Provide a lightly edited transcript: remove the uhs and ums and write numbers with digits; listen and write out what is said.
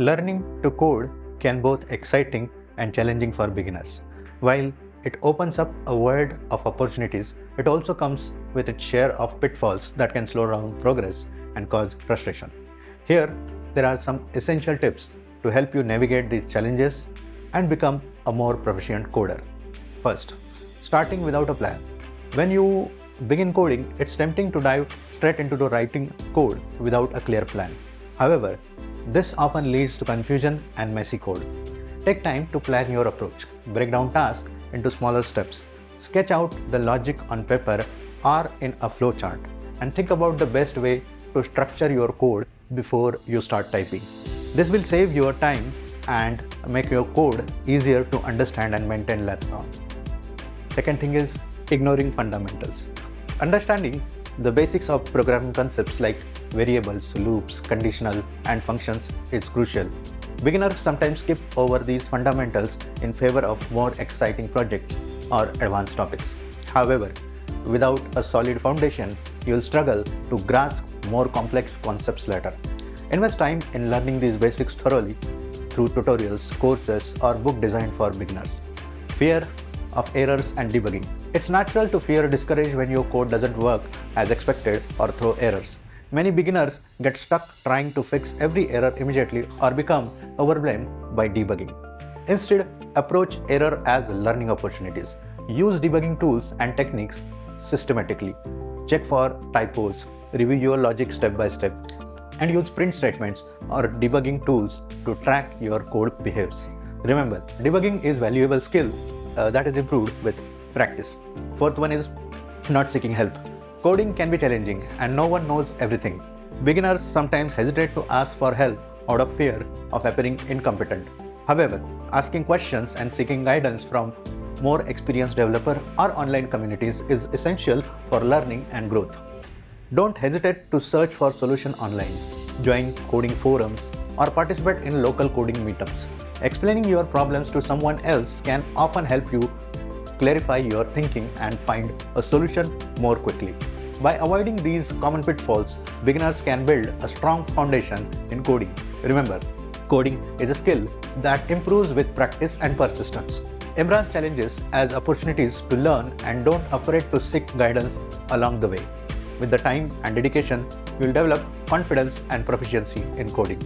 Learning to code can both exciting and challenging for beginners. While it opens up a world of opportunities, it also comes with its share of pitfalls that can slow down progress and cause frustration. Here, there are some essential tips to help you navigate these challenges and become a more proficient coder. First, starting without a plan. When you begin coding, it's tempting to dive straight into the writing code without a clear plan. However, this often leads to confusion and messy code. Take time to plan your approach. Break down tasks into smaller steps. Sketch out the logic on paper or in a flowchart, and think about the best way to structure your code before you start typing. This will save your time and make your code easier to understand and maintain later on. Second thing is ignoring fundamentals. Understanding the basics of programming concepts like variables, loops, conditional, and functions is crucial. Beginners sometimes skip over these fundamentals in favor of more exciting projects or advanced topics. However, without a solid foundation, you will struggle to grasp more complex concepts later. Invest time in learning these basics thoroughly through tutorials, courses, or books designed for beginners. Fear of errors and debugging. It's natural to feel discouraged when your code doesn't work as expected or throw errors. Many beginners get stuck trying to fix every error immediately or become overwhelmed by debugging. Instead, approach error as learning opportunities. Use debugging tools and techniques systematically. Check for typos, review your logic step by step, and use print statements or debugging tools to track your code behaves. Remember, debugging is a valuable skill that is improved with practice. Fourth one is not seeking help. Coding can be challenging and no one knows everything. Beginners sometimes hesitate to ask for help out of fear of appearing incompetent. However, asking questions and seeking guidance from more experienced developers or online communities is essential for learning and growth. Don't hesitate to search for solutions online, join coding forums, or participate in local coding meetups. Explaining your problems to someone else can often help you clarify your thinking and find a solution more quickly. By avoiding these common pitfalls, beginners can build a strong foundation in coding. Remember, coding is a skill that improves with practice and persistence. Embrace challenges as opportunities to learn and don't afraid to seek guidance along the way. With the time and dedication, you will develop confidence and proficiency in coding.